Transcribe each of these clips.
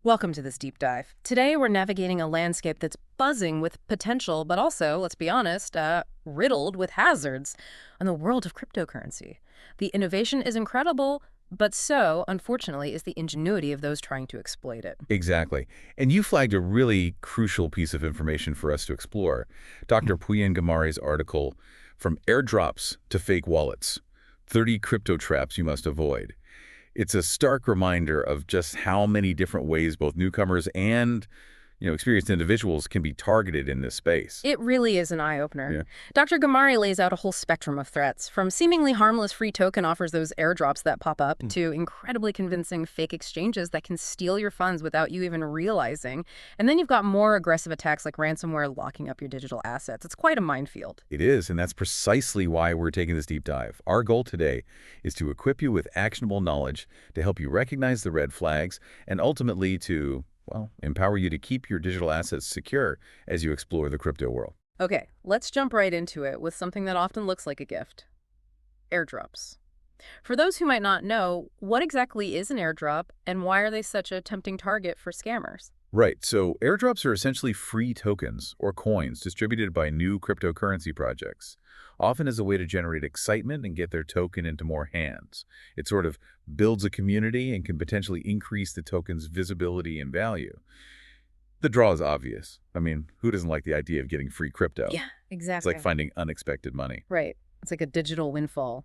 Welcome to this deep dive. Today, we're navigating a landscape that's buzzing with potential, but also, let's be honest, riddled with hazards in the world of cryptocurrency. The innovation is incredible, but so, unfortunately, is the ingenuity of those trying to exploit it. Exactly. And you flagged a really crucial piece of information for us to explore. Dr. Puyen Gamari's article, From Airdrops to Fake Wallets, 30 Crypto Traps You Must Avoid. It's a stark reminder of just how many different ways both newcomers and, experienced individuals can be targeted in this space. It really is an eye-opener. Yeah. Dr. Gamari lays out a whole spectrum of threats, from seemingly harmless free token offers, those airdrops that pop up, to incredibly convincing fake exchanges that can steal your funds without you even realizing. And then you've got more aggressive attacks like ransomware locking up your digital assets. It's quite a minefield. It is, and that's precisely why we're taking this deep dive. Our goal today is to equip you with actionable knowledge to help you recognize the red flags and ultimately to, well, empower you to keep your digital assets secure as you explore the crypto world. Okay, let's jump right into it with something that often looks like a gift. Airdrops. For those who might not know, what exactly is an airdrop and why are they such a tempting target for scammers? Right, so airdrops are essentially free tokens or coins distributed by new cryptocurrency projects, often as a way to generate excitement and get their token into more hands. It sort of builds a community and can potentially increase the token's visibility and value. The draw is obvious. I mean, who doesn't like the idea of getting free crypto? Yeah, It's exactly. like finding unexpected money. Right. It's like a digital windfall.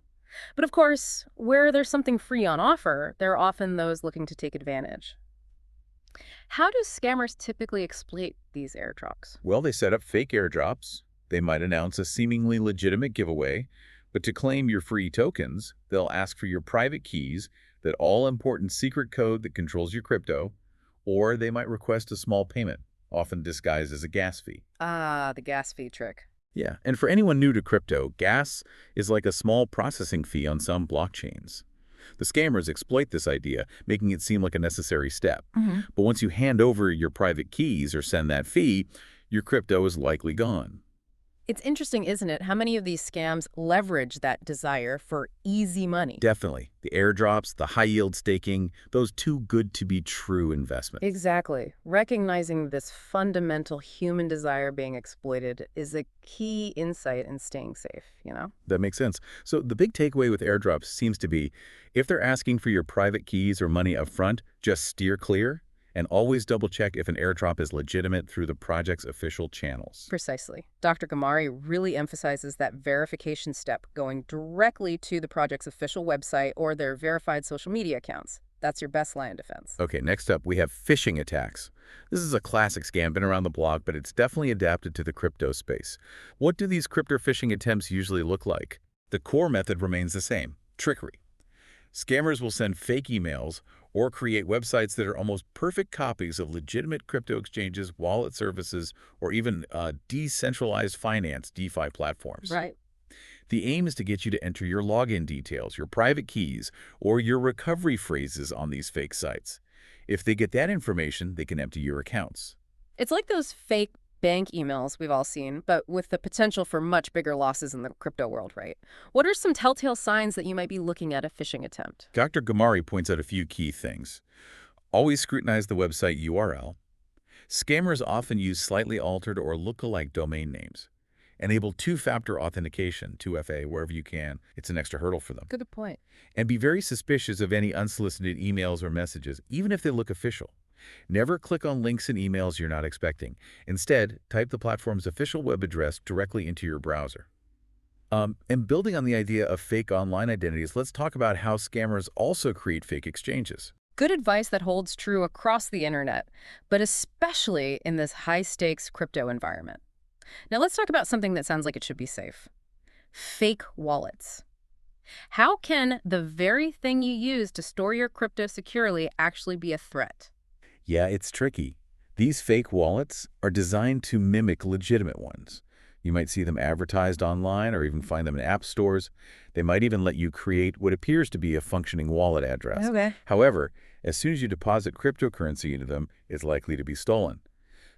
But of course, where there's something free on offer, there are often those looking to take advantage. How do scammers typically exploit these airdrops? Well, they set up fake airdrops. They might announce a seemingly legitimate giveaway, but to claim your free tokens, they'll ask for your private keys, that all-important secret code that controls your crypto, or they might request a small payment, often disguised as a gas fee. Ah, the gas fee trick. Yeah, and for anyone new to crypto, gas is like a small processing fee on some blockchains. The scammers exploit this idea, making it seem like a necessary step. But once you hand over your private keys or send that fee, your crypto is likely gone. It's interesting, isn't it, how many of these scams leverage that desire for easy money? Definitely. The airdrops, the high-yield staking, those too good to be true investments. Exactly. Recognizing this fundamental human desire being exploited is a key insight in staying safe. That makes sense. So the big takeaway with airdrops seems to be, if they're asking for your private keys or money up front, just steer clear and always double-check if an airdrop is legitimate through the project's official channels. Precisely. Dr. Gamari really emphasizes that verification step, going directly to the project's official website or their verified social media accounts. That's your best line of defense. Okay, next up, we have phishing attacks. This is a classic scam, been around the block, but it's definitely adapted to the crypto space. What do these crypto phishing attempts usually look like? The core method remains the same: trickery. Scammers will send fake emails or create websites that are almost perfect copies of legitimate crypto exchanges, wallet services, or even decentralized finance DeFi platforms. Right. The aim is to get you to enter your login details, your private keys, or your recovery phrases on these fake sites. If they get that information, they can empty your accounts. It's like those fake bank emails we've all seen, but with the potential for much bigger losses in the crypto world, right? What are some telltale signs that you might be looking at a phishing attempt? Dr. Gamari points out a few key things. Always scrutinize the website URL. Scammers often use slightly altered or look-alike domain names. Enable two-factor authentication, 2FA, wherever you can. It's an extra hurdle for them. Good point. And be very suspicious of any unsolicited emails or messages, even if they look official. Never click on links in emails you're not expecting. Instead, type the platform's official web address directly into your browser. And building on the idea of fake online identities, let's talk about how scammers also create fake exchanges. Good advice that holds true across the internet, but especially in this high-stakes crypto environment. Now let's talk about something that sounds like it should be safe. Fake wallets. How can the very thing you use to store your crypto securely actually be a threat? Yeah, it's tricky. These fake wallets are designed to mimic legitimate ones. You might see them advertised online or even find them in app stores. They might even let you create what appears to be a functioning wallet address. Okay. However, as soon as you deposit cryptocurrency into them, it's likely to be stolen.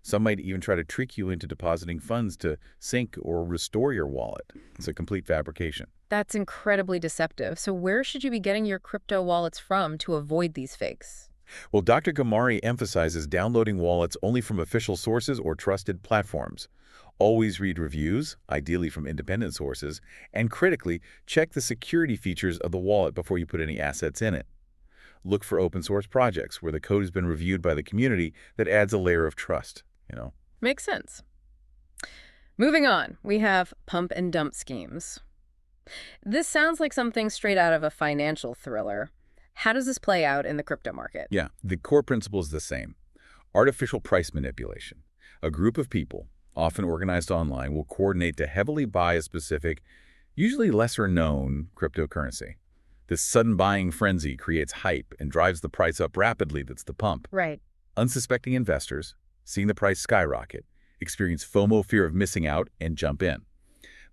Some might even try to trick you into depositing funds to sync or restore your wallet. It's a complete fabrication. That's incredibly deceptive. So where should you be getting your crypto wallets from to avoid these fakes? Well, Dr. Gamari emphasizes downloading wallets only from official sources or trusted platforms. Always read reviews, ideally from independent sources, and critically, check the security features of the wallet before you put any assets in it. Look for open source projects where the code has been reviewed by the community. That adds a layer of trust. Makes sense. Moving on, we have pump and dump schemes. This sounds like something straight out of a financial thriller. How does this play out in the crypto market? Yeah, the core principle is the same. Artificial price manipulation. A group of people, often organized online, will coordinate to heavily buy a specific, usually lesser-known cryptocurrency. This sudden buying frenzy creates hype and drives the price up rapidly. That's the pump. Right. Unsuspecting investors, seeing the price skyrocket, experience FOMO, fear of missing out, and jump in.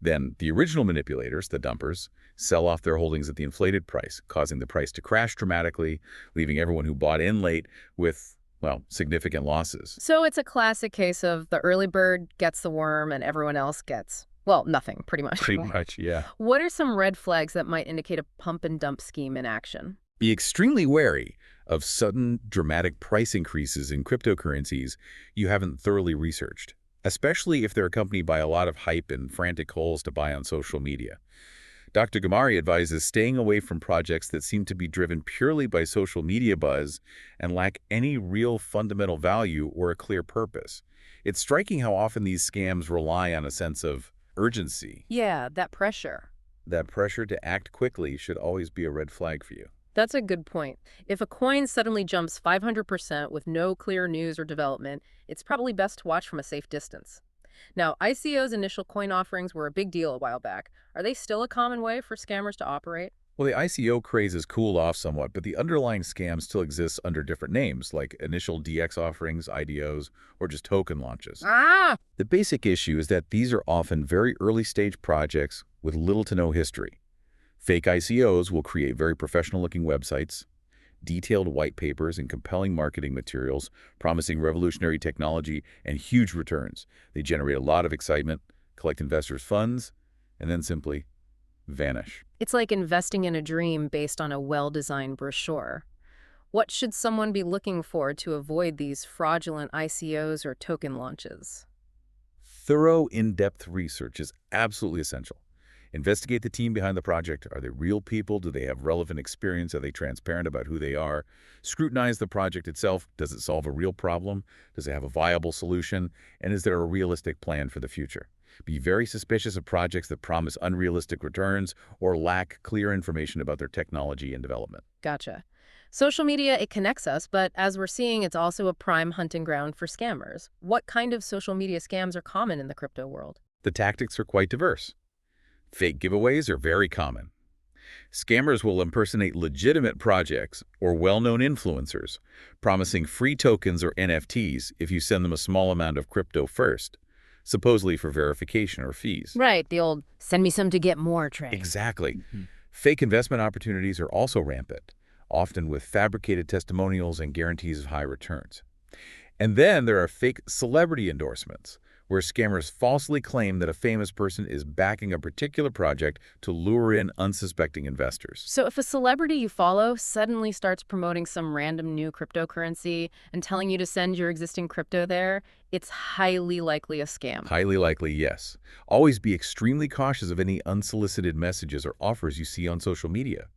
Then the original manipulators, the dumpers, sell off their holdings at the inflated price, causing the price to crash dramatically, leaving everyone who bought in late with, well, significant losses. So it's a classic case of the early bird gets the worm and everyone else gets, well, nothing, pretty much. Pretty much, yeah. What are some red flags that might indicate a pump and dump scheme in action? Be extremely wary of sudden, dramatic price increases in cryptocurrencies you haven't thoroughly researched, especially if they're accompanied by a lot of hype and frantic calls to buy on social media. Dr. Gamari advises staying away from projects that seem to be driven purely by social media buzz and lack any real fundamental value or a clear purpose. It's striking how often these scams rely on a sense of urgency. Yeah, that pressure. That pressure to act quickly should always be a red flag for you. That's a good point. If a coin suddenly jumps 500% with no clear news or development, it's probably best to watch from a safe distance. Now, ICO's initial coin offerings were a big deal a while back. Are they still a common way for scammers to operate? Well, the ICO craze has cooled off somewhat, but the underlying scam still exists under different names, like initial DX offerings, IDOs, or just token launches. The basic issue is that these are often very early-stage projects with little to no history. Fake ICOs will create very professional-looking websites, detailed white papers, and compelling marketing materials promising revolutionary technology and huge returns. They generate a lot of excitement, collect investors' funds, and then simply vanish. It's like investing in a dream based on a well-designed brochure. What should someone be looking for to avoid these fraudulent ICOs or token launches? Thorough, in-depth research is absolutely essential. Investigate the team behind the project. Are they real people? Do they have relevant experience? Are they transparent about who they are? Scrutinize the project itself. Does it solve a real problem? Does it have a viable solution? And is there a realistic plan for the future? Be very suspicious of projects that promise unrealistic returns or lack clear information about their technology and development. Gotcha. Social media, it connects us, but as we're seeing, it's also a prime hunting ground for scammers. What kind of social media scams are common in the crypto world? The tactics are quite diverse. Fake giveaways are very common. Scammers will impersonate legitimate projects or well-known influencers, promising free tokens or NFTs if you send them a small amount of crypto first, supposedly for verification or fees. Right, the old send me some to get more trick. Exactly. Fake investment opportunities are also rampant, often with fabricated testimonials and guarantees of high returns. And then there are fake celebrity endorsements, where scammers falsely claim that a famous person is backing a particular project to lure in unsuspecting investors. So if a celebrity you follow suddenly starts promoting some random new cryptocurrency and telling you to send your existing crypto there, it's highly likely a scam. Highly likely, yes. Always be extremely cautious of any unsolicited messages or offers you see on social media.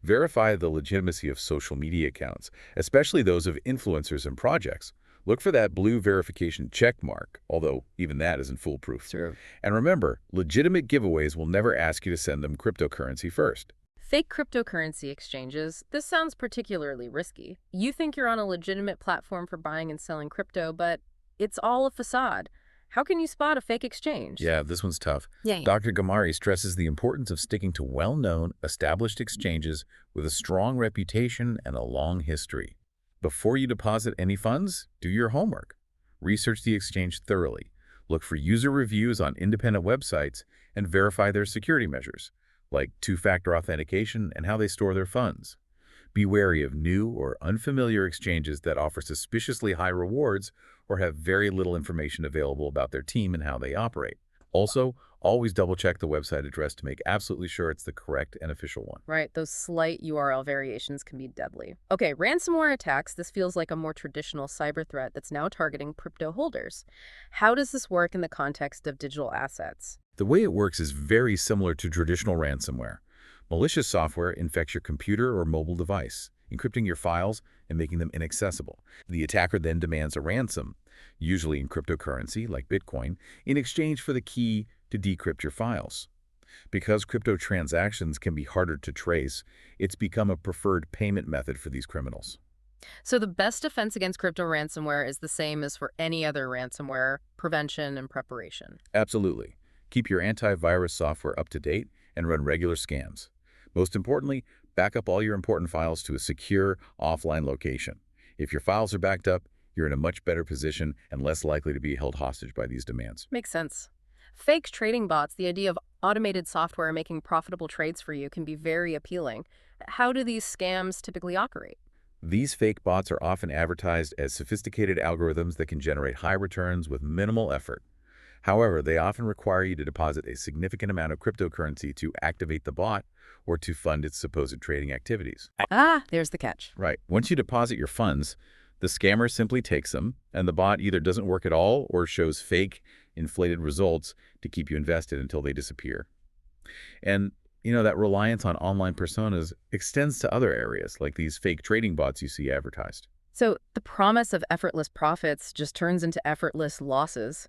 Verify the legitimacy of social media accounts, especially those of influencers and projects. Look for that blue verification check mark, although even that isn't foolproof. True. And remember, legitimate giveaways will never ask you to send them cryptocurrency first. Fake cryptocurrency exchanges, this sounds particularly risky. You think you're on a legitimate platform for buying and selling crypto, but it's all a facade. How can you spot a fake exchange? Yeah, this one's tough. Yeah. Dr. Gamari stresses the importance of sticking to well-known, established exchanges with a strong reputation and a long history. Before you deposit any funds, do your homework. Research the exchange thoroughly. Look for user reviews on independent websites and verify their security measures, like two-factor authentication and how they store their funds. Be wary of new or unfamiliar exchanges that offer suspiciously high rewards or have very little information available about their team and how they operate. Also, always double-check the website address to make absolutely sure it's the correct and official one. Right, those slight URL variations can be deadly. Okay, ransomware attacks. This feels like a more traditional cyber threat that's now targeting crypto holders. How does this work in the context of digital assets? The way it works is very similar to traditional ransomware. Malicious software infects your computer or mobile device, encrypting your files and making them inaccessible. The attacker then demands a ransom, usually in cryptocurrency like Bitcoin, in exchange for the key to decrypt your files. Because crypto transactions can be harder to trace, it's become a preferred payment method for these criminals. So the best defense against crypto ransomware is the same as for any other ransomware: prevention and preparation. Absolutely. Keep your antivirus software up to date and run regular scans. Most importantly, back up all your important files to a secure offline location. If your files are backed up, you're in a much better position and less likely to be held hostage by these demands. Makes sense. Fake trading bots, the idea of automated software making profitable trades for you, can be very appealing. How do these scams typically operate? These fake bots are often advertised as sophisticated algorithms that can generate high returns with minimal effort. However, they often require you to deposit a significant amount of cryptocurrency to activate the bot or to fund its supposed trading activities. Ah, there's the catch. Right. Once you deposit your funds, the scammer simply takes them, and the bot either doesn't work at all or shows fake, inflated results to keep you invested until they disappear. And, that reliance on online personas extends to other areas, like these fake trading bots you see advertised. So the promise of effortless profits just turns into effortless losses.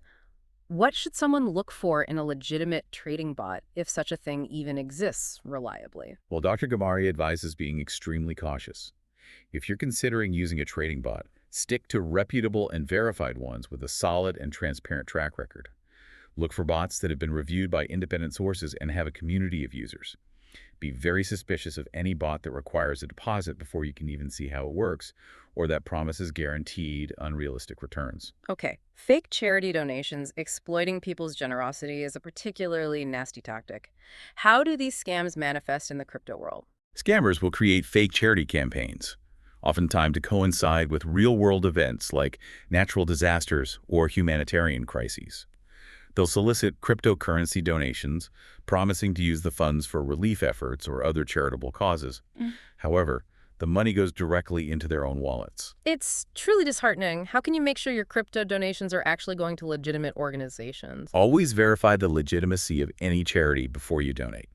What should someone look for in a legitimate trading bot, if such a thing even exists reliably? Well, Dr. Gamari advises being extremely cautious. If you're considering using a trading bot, stick to reputable and verified ones with a solid and transparent track record. Look for bots that have been reviewed by independent sources and have a community of users. Be very suspicious of any bot that requires a deposit before you can even see how it works, or that promises guaranteed, unrealistic returns. Okay, fake charity donations exploiting people's generosity is a particularly nasty tactic. How do these scams manifest in the crypto world? Scammers will create fake charity campaigns, often timed to coincide with real-world events like natural disasters or humanitarian crises. They'll solicit cryptocurrency donations, promising to use the funds for relief efforts or other charitable causes. However, the money goes directly into their own wallets. It's truly disheartening. How can you make sure your crypto donations are actually going to legitimate organizations? Always verify the legitimacy of any charity before you donate.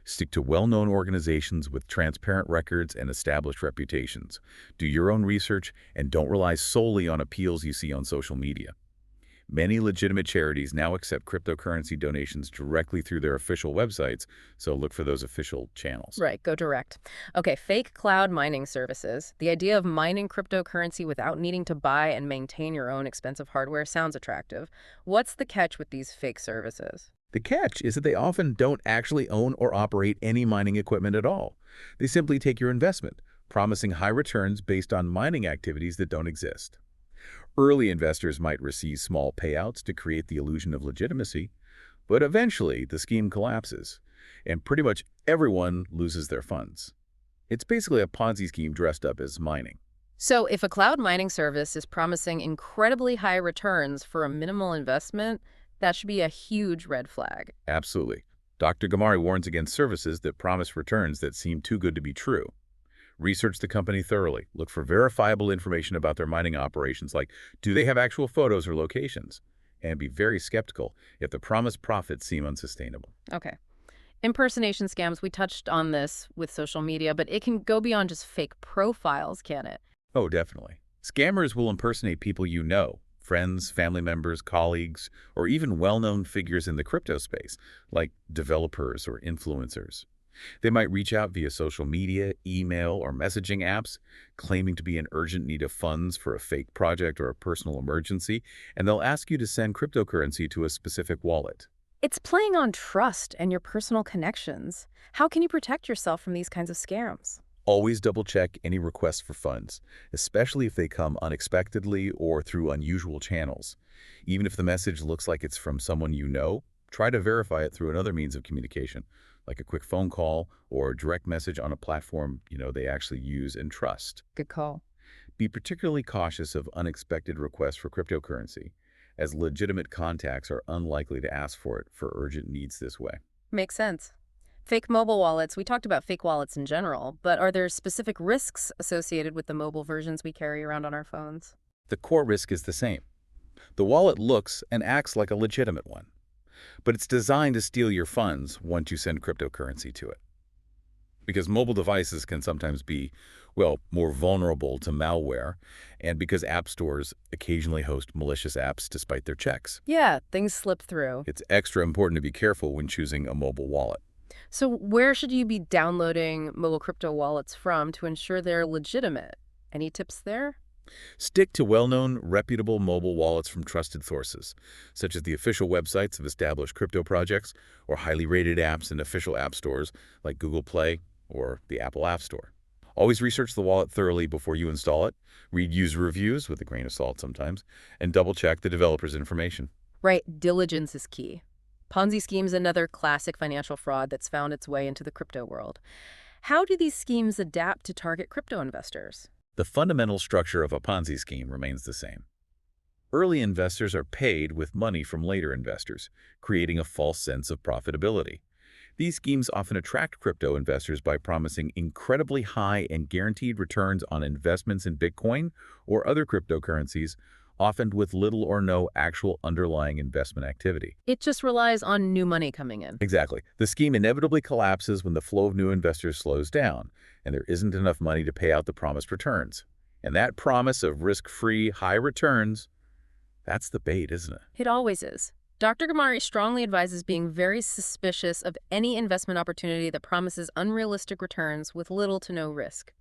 Stick to well-known organizations with transparent records and established reputations. Do your own research and don't rely solely on appeals you see on social media. Many legitimate charities now accept cryptocurrency donations directly through their official websites, so look for those official channels. Right, go direct. Okay, fake cloud mining services. The idea of mining cryptocurrency without needing to buy and maintain your own expensive hardware sounds attractive. What's the catch with these fake services? The catch is that they often don't actually own or operate any mining equipment at all. They simply take your investment, promising high returns based on mining activities that don't exist. Early investors might receive small payouts to create the illusion of legitimacy, but eventually the scheme collapses, and pretty much everyone loses their funds. It's basically a Ponzi scheme dressed up as mining. So if a cloud mining service is promising incredibly high returns for a minimal investment, that should be a huge red flag. Absolutely. Dr. Gamari warns against services that promise returns that seem too good to be true. Research the company thoroughly. Look for verifiable information about their mining operations, like do they have actual photos or locations? And be very skeptical if the promised profits seem unsustainable. Okay. Impersonation scams, we touched on this with social media, but it can go beyond just fake profiles, can it? Oh, definitely. Scammers will impersonate people you know, friends, family members, colleagues, or even well-known figures in the crypto space, like developers or influencers. They might reach out via social media, email, or messaging apps, claiming to be in urgent need of funds for a fake project or a personal emergency, and they'll ask you to send cryptocurrency to a specific wallet. It's playing on trust and your personal connections. How can you protect yourself from these kinds of scams? Always double-check any requests for funds, especially if they come unexpectedly or through unusual channels. Even if the message looks like it's from someone you know, try to verify it through another means of communication, like a quick phone call or a direct message on a platform they actually use and trust. Good call. Be particularly cautious of unexpected requests for cryptocurrency, as legitimate contacts are unlikely to ask for it for urgent needs this way. Makes sense. Fake mobile wallets. We talked about fake wallets in general, but are there specific risks associated with the mobile versions we carry around on our phones? The core risk is the same. The wallet looks and acts like a legitimate one, but it's designed to steal your funds once you send cryptocurrency to it. Because mobile devices can sometimes be, well, more vulnerable to malware, and because app stores occasionally host malicious apps despite their checks. Yeah, things slip through. It's extra important to be careful when choosing a mobile wallet. So where should you be downloading mobile crypto wallets from to ensure they're legitimate? Any tips there? Stick to well-known, reputable mobile wallets from trusted sources, such as the official websites of established crypto projects or highly rated apps in official app stores like Google Play or the Apple App Store. Always research the wallet thoroughly before you install it, read user reviews with a grain of salt sometimes, and double-check the developer's information. Right, diligence is key. Ponzi schemes another classic financial fraud that's found its way into the crypto world. How do these schemes adapt to target crypto investors? The fundamental structure of a Ponzi scheme remains the same. Early investors are paid with money from later investors, creating a false sense of profitability. These schemes often attract crypto investors by promising incredibly high and guaranteed returns on investments in Bitcoin or other cryptocurrencies, often with little or no actual underlying investment activity. It just relies on new money coming in. Exactly. The scheme inevitably collapses when the flow of new investors slows down, and there isn't enough money to pay out the promised returns. And that promise of risk-free, high returns, that's the bait, isn't it? It always is. Dr. Gamari strongly advises being very suspicious of any investment opportunity that promises unrealistic returns with little to no risk.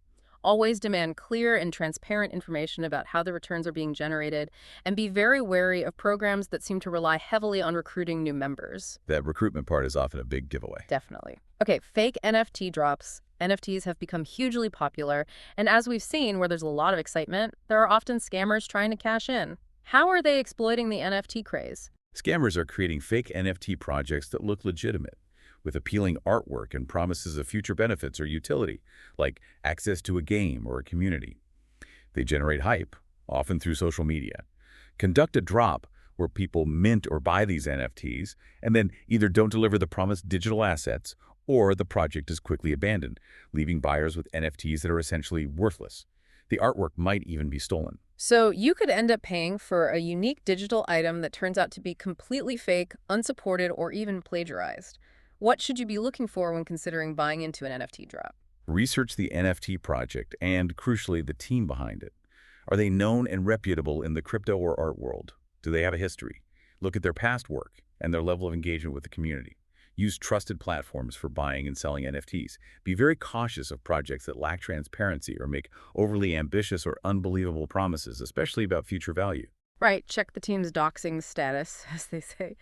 Always demand clear and transparent information about how the returns are being generated, and be very wary of programs that seem to rely heavily on recruiting new members. That recruitment part is often a big giveaway. Definitely. Okay, fake NFT drops. NFTs have become hugely popular, and as we've seen, where there's a lot of excitement, there are often scammers trying to cash in. How are they exploiting the NFT craze? Scammers are creating fake NFT projects that look legitimate, with appealing artwork and promises of future benefits or utility, like access to a game or a community. They generate hype, often through social media. Conduct a drop where people mint or buy these NFTs, and then either don't deliver the promised digital assets or the project is quickly abandoned, leaving buyers with NFTs that are essentially worthless. The artwork might even be stolen. So you could end up paying for a unique digital item that turns out to be completely fake, unsupported, or even plagiarized. What should you be looking for when considering buying into an NFT drop? Research the NFT project and, crucially, the team behind it. Are they known and reputable in the crypto or art world? Do they have a history? Look at their past work and their level of engagement with the community. Use trusted platforms for buying and selling NFTs. Be very cautious of projects that lack transparency or make overly ambitious or unbelievable promises, especially about future value. Right, check the team's doxing status, as they say.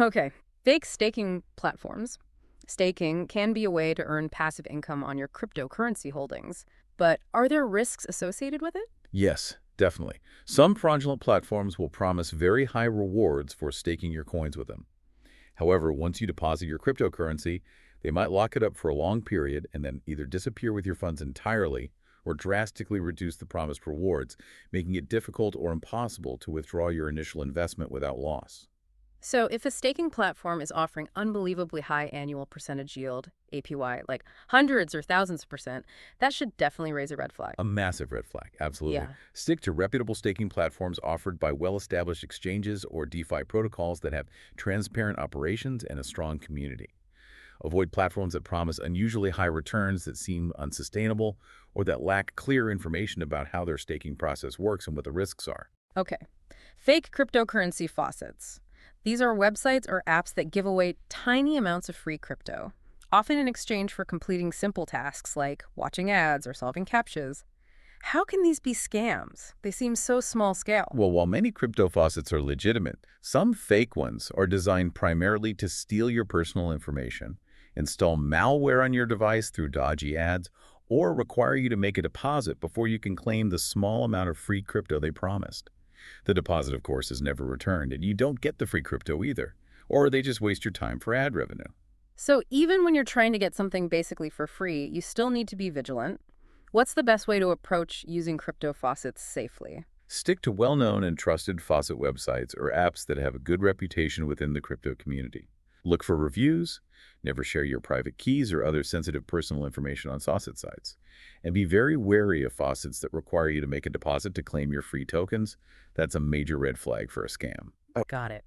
Okay, fake staking platforms. Staking can be a way to earn passive income on your cryptocurrency holdings, but are there risks associated with it? Yes, definitely. Some fraudulent platforms will promise very high rewards for staking your coins with them. However, once you deposit your cryptocurrency, they might lock it up for a long period and then either disappear with your funds entirely or drastically reduce the promised rewards, making it difficult or impossible to withdraw your initial investment without loss. So if a staking platform is offering unbelievably high annual percentage yield, APY, like hundreds or thousands of percent, that should definitely raise a red flag. A massive red flag, absolutely. Yeah. Stick to reputable staking platforms offered by well-established exchanges or DeFi protocols that have transparent operations and a strong community. Avoid platforms that promise unusually high returns that seem unsustainable or that lack clear information about how their staking process works and what the risks are. Okay. Fake cryptocurrency faucets. These are websites or apps that give away tiny amounts of free crypto, often in exchange for completing simple tasks like watching ads or solving CAPTCHAs. How can these be scams? They seem so small scale. Well, while many crypto faucets are legitimate, some fake ones are designed primarily to steal your personal information, install malware on your device through dodgy ads, or require you to make a deposit before you can claim the small amount of free crypto they promised. The deposit, of course, is never returned, and you don't get the free crypto either, or they just waste your time for ad revenue. So even when you're trying to get something basically for free, you still need to be vigilant. What's the best way to approach using crypto faucets safely? Stick to well-known and trusted faucet websites or apps that have a good reputation within the crypto community. Look for reviews, never share your private keys or other sensitive personal information on faucet sites, and be very wary of faucets that require you to make a deposit to claim your free tokens. That's a major red flag for a scam. Got it.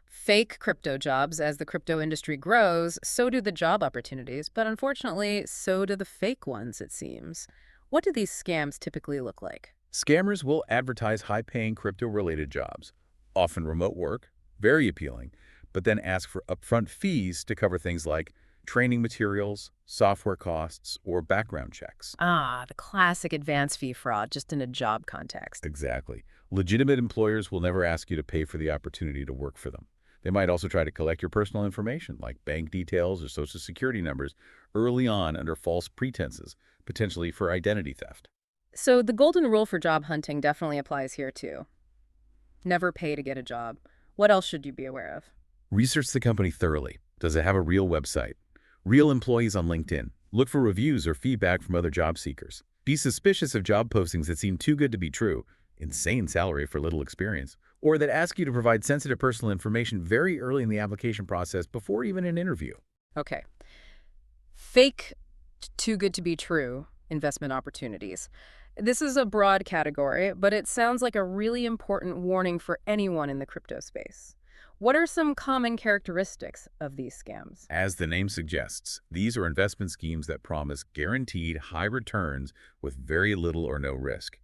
Fake crypto jobs. As the crypto industry grows, so do the job opportunities, but unfortunately, so do the fake ones, it seems. What do these scams typically look like? Scammers will advertise high-paying crypto-related jobs, often remote work, very appealing, but then ask for upfront fees to cover things like training materials, software costs, or background checks. Ah, the classic advance fee fraud, just in a job context. Exactly. Legitimate employers will never ask you to pay for the opportunity to work for them. They might also try to collect your personal information, like bank details or social security numbers, early on under false pretenses, potentially for identity theft. So the golden rule for job hunting definitely applies here too. Never pay to get a job. What else should you be aware of? Research the company thoroughly. Does it have a real website? Real employees on LinkedIn? Look for reviews or feedback from other job seekers. Be suspicious of job postings that seem too good to be true, insane salary for little experience, or that ask you to provide sensitive personal information very early in the application process before even an interview. Okay. Fake, too good to be true investment opportunities. This is a broad category, but it sounds like a really important warning for anyone in the crypto space. What are some common characteristics of these scams? As the name suggests, these are investment schemes that promise guaranteed high returns with very little or no risk.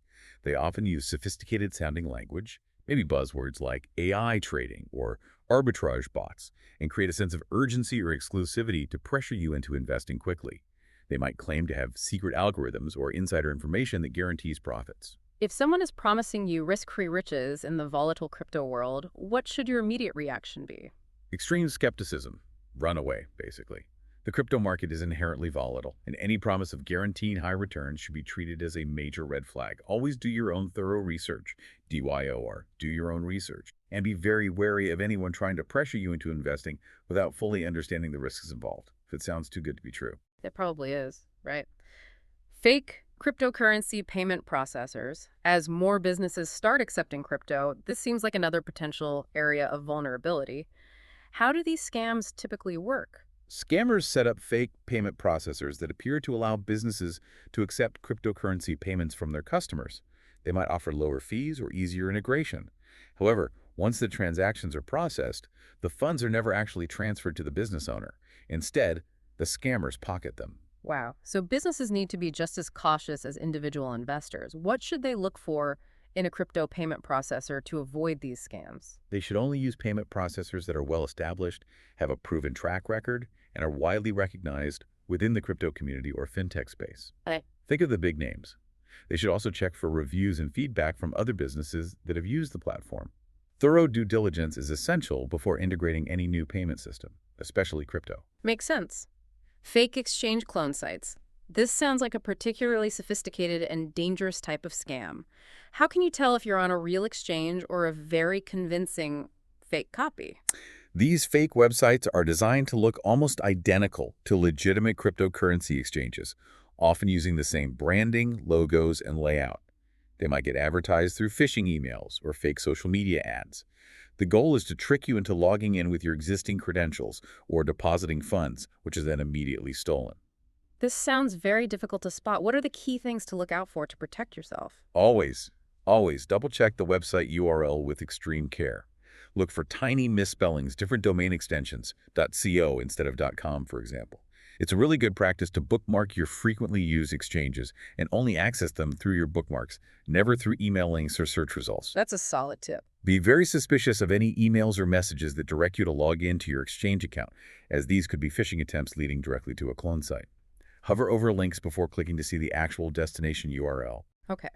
They often use sophisticated-sounding language, maybe buzzwords like AI trading or arbitrage bots, and create a sense of urgency or exclusivity to pressure you into investing quickly. They might claim to have secret algorithms or insider information that guarantees profits. If someone is promising you risk-free riches in the volatile crypto world, what should your immediate reaction be? Extreme skepticism. Run away, basically. The crypto market is inherently volatile, and any promise of guaranteed high returns should be treated as a major red flag. Always do your own thorough research, DYOR, do your own research, and be very wary of anyone trying to pressure you into investing without fully understanding the risks involved, if it sounds too good to be true. It probably is, right? Fake cryptocurrency payment processors. As more businesses start accepting crypto, this seems like another potential area of vulnerability. How do these scams typically work? Scammers set up fake payment processors that appear to allow businesses to accept cryptocurrency payments from their customers. They might offer lower fees or easier integration. However, once the transactions are processed, the funds are never actually transferred to the business owner. Instead, the scammers pocket them. Wow. So businesses need to be just as cautious as individual investors. What should they look for in a crypto payment processor to avoid these scams? They should only use payment processors that are well established, have a proven track record, and are widely recognized within the crypto community or fintech space. Okay. Think of the big names. They should also check for reviews and feedback from other businesses that have used the platform. Thorough due diligence is essential before integrating any new payment system, especially crypto. Makes sense. Fake exchange clone sites. This sounds like a particularly sophisticated and dangerous type of scam. How can you tell if you're on a real exchange or a very convincing fake copy? These fake websites are designed to look almost identical to legitimate cryptocurrency exchanges, often using the same branding, logos, and layout. They might get advertised through phishing emails or fake social media ads. The goal is to trick you into logging in with your existing credentials or depositing funds, which is then immediately stolen. This sounds very difficult to spot. What are the key things to look out for to protect yourself? Always double-check the website URL with extreme care. Look for tiny misspellings, different domain extensions, .co instead of .com, for example. It's a really good practice to bookmark your frequently used exchanges and only access them through your bookmarks, never through email links or search results. That's a solid tip. Be very suspicious of any emails or messages that direct you to log into your exchange account, as these could be phishing attempts leading directly to a clone site. Hover over links before clicking to see the actual destination URL. Okay.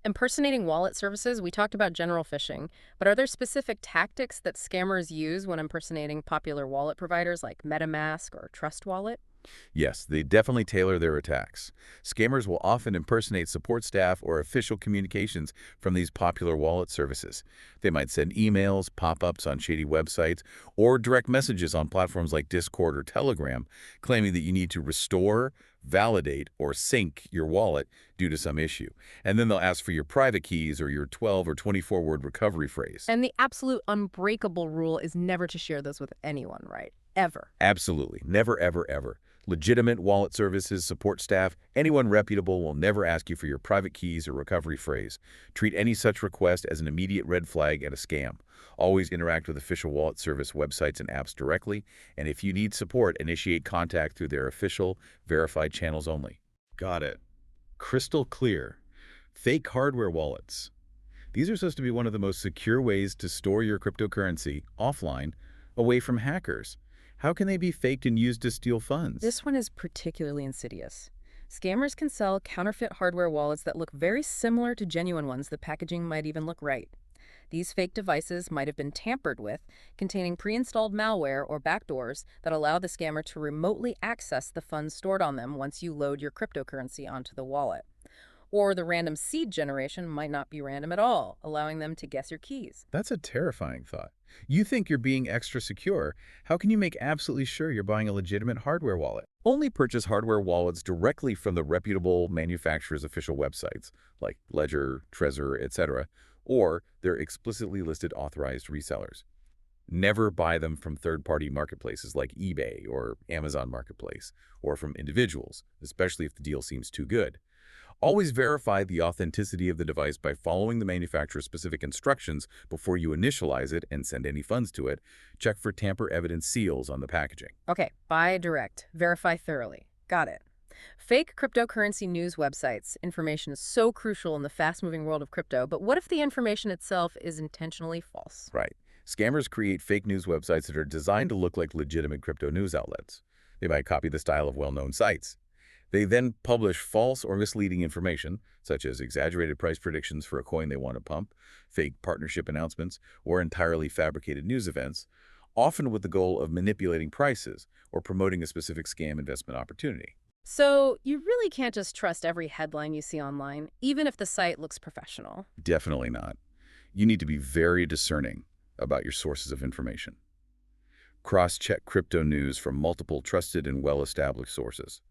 Impersonating wallet services, we talked about general phishing, but are there specific tactics that scammers use when impersonating popular wallet providers like MetaMask or Trust Wallet? Yes, they definitely tailor their attacks. Scammers will often impersonate support staff or official communications from these popular wallet services. They might send emails, pop-ups on shady websites, or direct messages on platforms like Discord or Telegram, claiming that you need to restore, validate, or sync your wallet due to some issue. And then they'll ask for your private keys or your 12 or 24-word recovery phrase. And the absolute unbreakable rule is never to share those with anyone, right? Ever. Absolutely. Never, ever, ever. Legitimate wallet services, support staff, anyone reputable will never ask you for your private keys or recovery phrase. Treat any such request as an immediate red flag and a scam. Always interact with official wallet service websites and apps directly, and if you need support, initiate contact through their official, verified channels only. Got it. Crystal clear. Fake hardware wallets. These are supposed to be one of the most secure ways to store your cryptocurrency offline, away from hackers. How can they be faked and used to steal funds? This one is particularly insidious. Scammers can sell counterfeit hardware wallets that look very similar to genuine ones. The packaging might even look right. These fake devices might have been tampered with, containing pre-installed malware or backdoors that allow the scammer to remotely access the funds stored on them once you load your cryptocurrency onto the wallet. Or the random seed generation might not be random at all, allowing them to guess your keys. That's a terrifying thought. You think you're being extra secure. How can you make absolutely sure you're buying a legitimate hardware wallet? Only purchase hardware wallets directly from the reputable manufacturer's official websites, like Ledger, Trezor, etc., or their explicitly listed authorized resellers. Never buy them from third-party marketplaces like eBay or Amazon Marketplace, or from individuals, especially if the deal seems too good. Always verify the authenticity of the device by following the manufacturer's specific instructions before you initialize it and send any funds to it. Check for tamper-evident seals on the packaging. Okay, buy direct. Verify thoroughly. Got it. Fake cryptocurrency news websites. Information is so crucial in the fast-moving world of crypto, but what if the information itself is intentionally false? Right. Scammers create fake news websites that are designed to look like legitimate crypto news outlets. They might copy the style of well-known sites. They then publish false or misleading information, such as exaggerated price predictions for a coin they want to pump, fake partnership announcements, or entirely fabricated news events, often with the goal of manipulating prices or promoting a specific scam investment opportunity. So you really can't just trust every headline you see online, even if the site looks professional. Definitely not. You need to be very discerning about your sources of information. Cross-check crypto news from multiple trusted and well-established sources.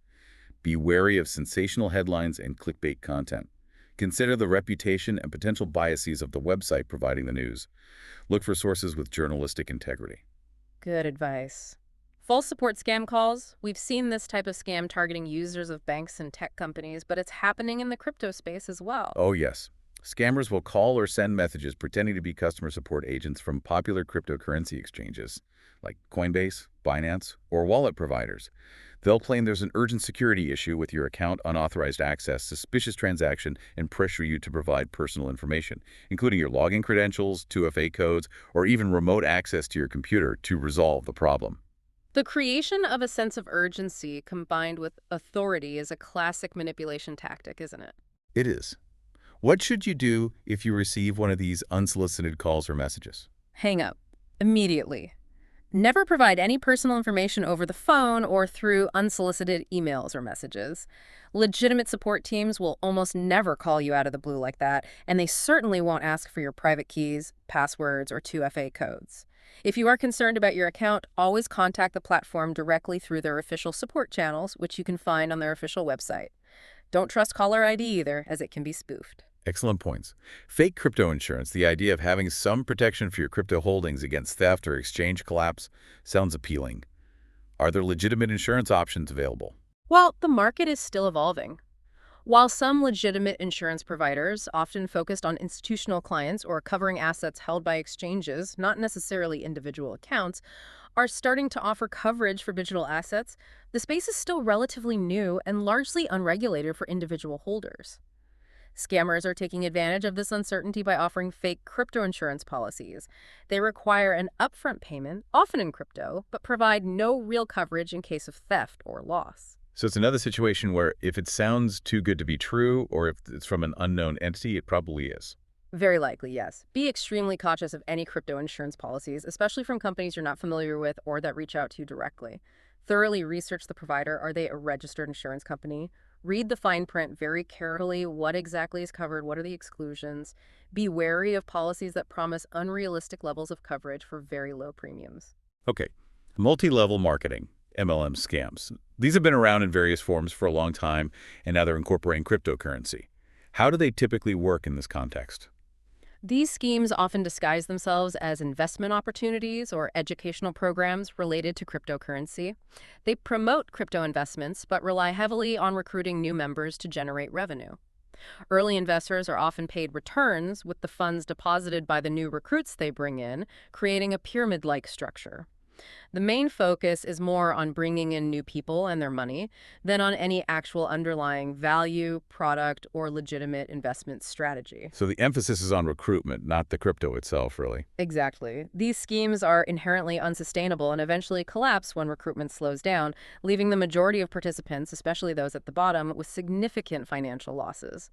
Be wary of sensational headlines and clickbait content. Consider the reputation and potential biases of the website providing the news. Look for sources with journalistic integrity. Good advice. False support scam calls. We've seen this type of scam targeting users of banks and tech companies, but it's happening in the crypto space as well. Oh, yes. Scammers will call or send messages pretending to be customer support agents from popular cryptocurrency exchanges like Coinbase, Binance, or wallet providers. They'll claim there's an urgent security issue with your account, unauthorized access, suspicious transaction, and pressure you to provide personal information, including your login credentials, 2FA codes, or even remote access to your computer to resolve the problem. The creation of a sense of urgency combined with authority is a classic manipulation tactic, isn't it? It is. What should you do if you receive one of these unsolicited calls or messages? Hang up. Immediately. Never provide any personal information over the phone or through unsolicited emails or messages. Legitimate support teams will almost never call you out of the blue like that, and they certainly won't ask for your private keys, passwords, or 2FA codes. If you are concerned about your account, always contact the platform directly through their official support channels, which you can find on their official website. Don't trust caller ID either, as it can be spoofed. Excellent points. Fake crypto insurance, the idea of having some protection for your crypto holdings against theft or exchange collapse, sounds appealing. Are there legitimate insurance options available? Well, the market is still evolving. While some legitimate insurance providers, often focused on institutional clients or covering assets held by exchanges, not necessarily individual accounts, are starting to offer coverage for digital assets, the space is still relatively new and largely unregulated for individual holders. Scammers are taking advantage of this uncertainty by offering fake crypto insurance policies. They require an upfront payment, often in crypto, but provide no real coverage in case of theft or loss. So it's another situation where if it sounds too good to be true, or if it's from an unknown entity, it probably is. Very likely, yes. Be extremely cautious of any crypto insurance policies, especially from companies you're not familiar with or that reach out to you directly. Thoroughly research the provider. Are they a registered insurance company? Read the fine print very carefully. What exactly is covered? What are the exclusions? Be wary of policies that promise unrealistic levels of coverage for very low premiums. Okay, multi-level marketing, MLM scams. These have been around in various forms for a long time, and now they're incorporating cryptocurrency. How do they typically work in this context? These schemes often disguise themselves as investment opportunities or educational programs related to cryptocurrency. They promote crypto investments but rely heavily on recruiting new members to generate revenue. Early investors are often paid returns with the funds deposited by the new recruits they bring in, creating a pyramid-like structure. The main focus is more on bringing in new people and their money than on any actual underlying value, product, or legitimate investment strategy. So the emphasis is on recruitment, not the crypto itself, really. Exactly. These schemes are inherently unsustainable and eventually collapse when recruitment slows down, leaving the majority of participants, especially those at the bottom, with significant financial losses.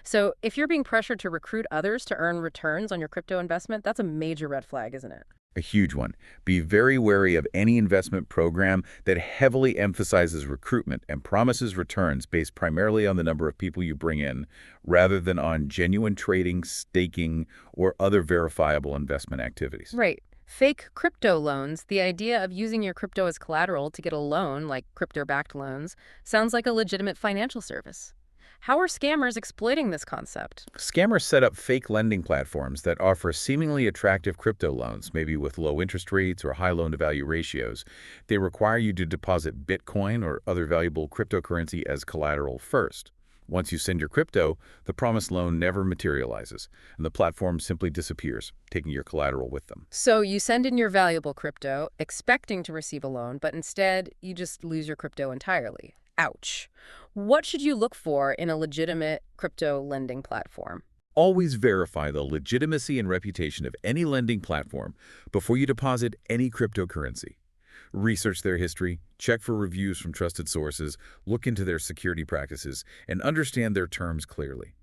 So if you're being pressured to recruit others to earn returns on your crypto investment, that's a major red flag, isn't it? A huge one. Be very wary of any investment program that heavily emphasizes recruitment and promises returns based primarily on the number of people you bring in, rather than on genuine trading, staking, or other verifiable investment activities. Right. Fake crypto loans, the idea of using your crypto as collateral to get a loan, like crypto-backed loans, sounds like a legitimate financial service. How are scammers exploiting this concept? Scammers set up fake lending platforms that offer seemingly attractive crypto loans, maybe with low interest rates or high loan-to-value ratios. They require you to deposit Bitcoin or other valuable cryptocurrency as collateral first. Once you send your crypto, the promised loan never materializes, and the platform simply disappears, taking your collateral with them. So you send in your valuable crypto, expecting to receive a loan, but instead you just lose your crypto entirely. Ouch. What should you look for in a legitimate crypto lending platform? Always verify the legitimacy and reputation of any lending platform before you deposit any cryptocurrency. Research their history, check for reviews from trusted sources, look into their security practices, and understand their terms clearly.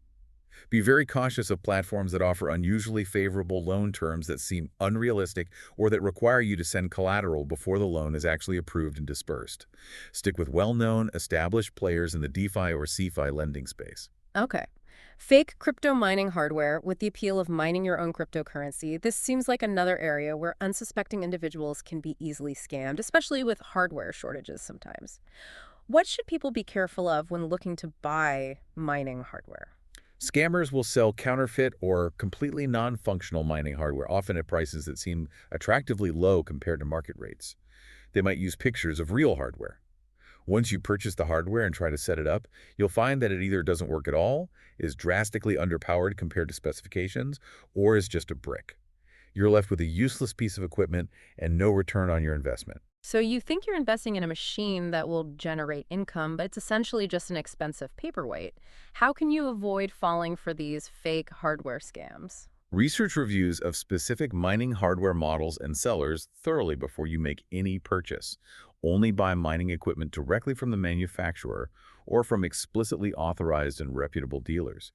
Be very cautious of platforms that offer unusually favorable loan terms that seem unrealistic or that require you to send collateral before the loan is actually approved and dispersed. Stick with well-known, established players in the DeFi or CeFi lending space. Okay. Fake crypto mining hardware with the appeal of mining your own cryptocurrency. This seems like another area where unsuspecting individuals can be easily scammed, especially with hardware shortages sometimes. What should people be careful of when looking to buy mining hardware? Scammers will sell counterfeit or completely non-functional mining hardware, often at prices that seem attractively low compared to market rates. They might use pictures of real hardware. Once you purchase the hardware and try to set it up, you'll find that it either doesn't work at all, is drastically underpowered compared to specifications, or is just a brick. You're left with a useless piece of equipment and no return on your investment. So you think you're investing in a machine that will generate income, but it's essentially just an expensive paperweight. How can you avoid falling for these fake hardware scams? Research reviews of specific mining hardware models and sellers thoroughly before you make any purchase. Only buy mining equipment directly from the manufacturer or from explicitly authorized and reputable dealers.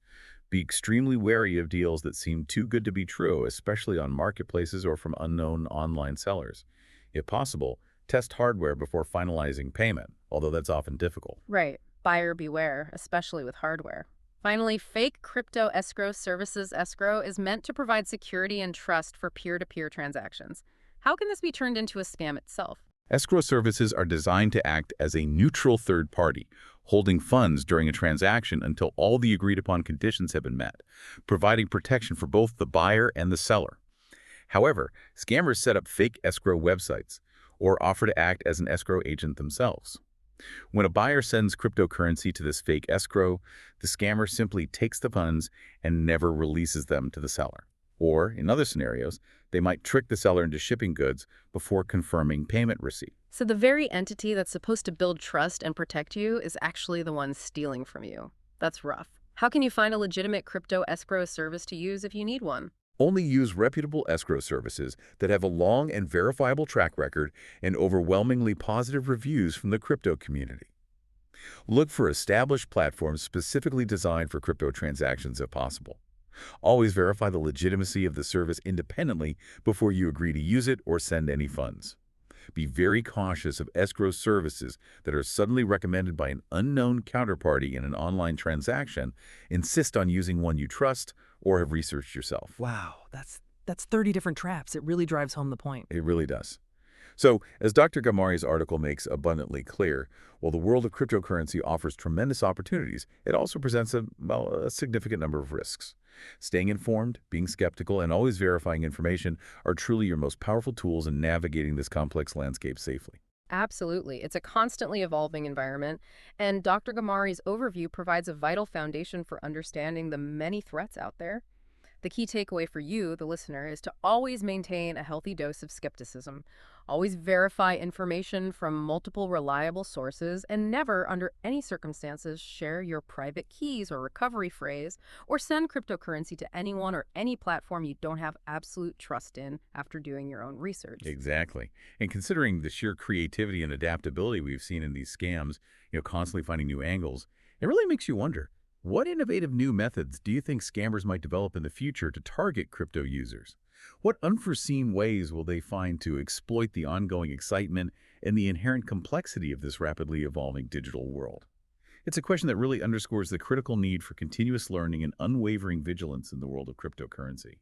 Be extremely wary of deals that seem too good to be true, especially on marketplaces or from unknown online sellers. If possible, test hardware before finalizing payment, although that's often difficult. Right. Buyer beware, especially with hardware. Finally, fake crypto escrow services escrow is meant to provide security and trust for peer-to-peer transactions. How can this be turned into a scam itself? Escrow services are designed to act as a neutral third party, holding funds during a transaction until all the agreed-upon conditions have been met, providing protection for both the buyer and the seller. However, scammers set up fake escrow websites or offer to act as an escrow agent themselves. When a buyer sends cryptocurrency to this fake escrow, the scammer simply takes the funds and never releases them to the seller. Or, in other scenarios, they might trick the seller into shipping goods before confirming payment receipt. So the very entity that's supposed to build trust and protect you is actually the one stealing from you. That's rough. How can you find a legitimate crypto escrow service to use if you need one? Only use reputable escrow services that have a long and verifiable track record and overwhelmingly positive reviews from the crypto community. Look for established platforms specifically designed for crypto transactions if possible. Always verify the legitimacy of the service independently before you agree to use it or send any funds. Be very cautious of escrow services that are suddenly recommended by an unknown counterparty in an online transaction. Insist on using one you trust or have researched yourself. Wow, that's 30 different traps. It really drives home the point. It really does. So, as Dr. Gamari's article makes abundantly clear, while the world of cryptocurrency offers tremendous opportunities, it also presents a significant number of risks. Staying informed, being skeptical, and always verifying information are truly your most powerful tools in navigating this complex landscape safely. Absolutely. It's a constantly evolving environment, and Dr. Gamari's overview provides a vital foundation for understanding the many threats out there. The key takeaway for you, the listener, is to always maintain a healthy dose of skepticism. Always verify information from multiple reliable sources and never, under any circumstances, share your private keys or recovery phrase or send cryptocurrency to anyone or any platform you don't have absolute trust in after doing your own research. Exactly. And considering the sheer creativity and adaptability we've seen in these scams, constantly finding new angles, it really makes you wonder, what innovative new methods do you think scammers might develop in the future to target crypto users? What unforeseen ways will they find to exploit the ongoing excitement and the inherent complexity of this rapidly evolving digital world? It's a question that really underscores the critical need for continuous learning and unwavering vigilance in the world of cryptocurrency.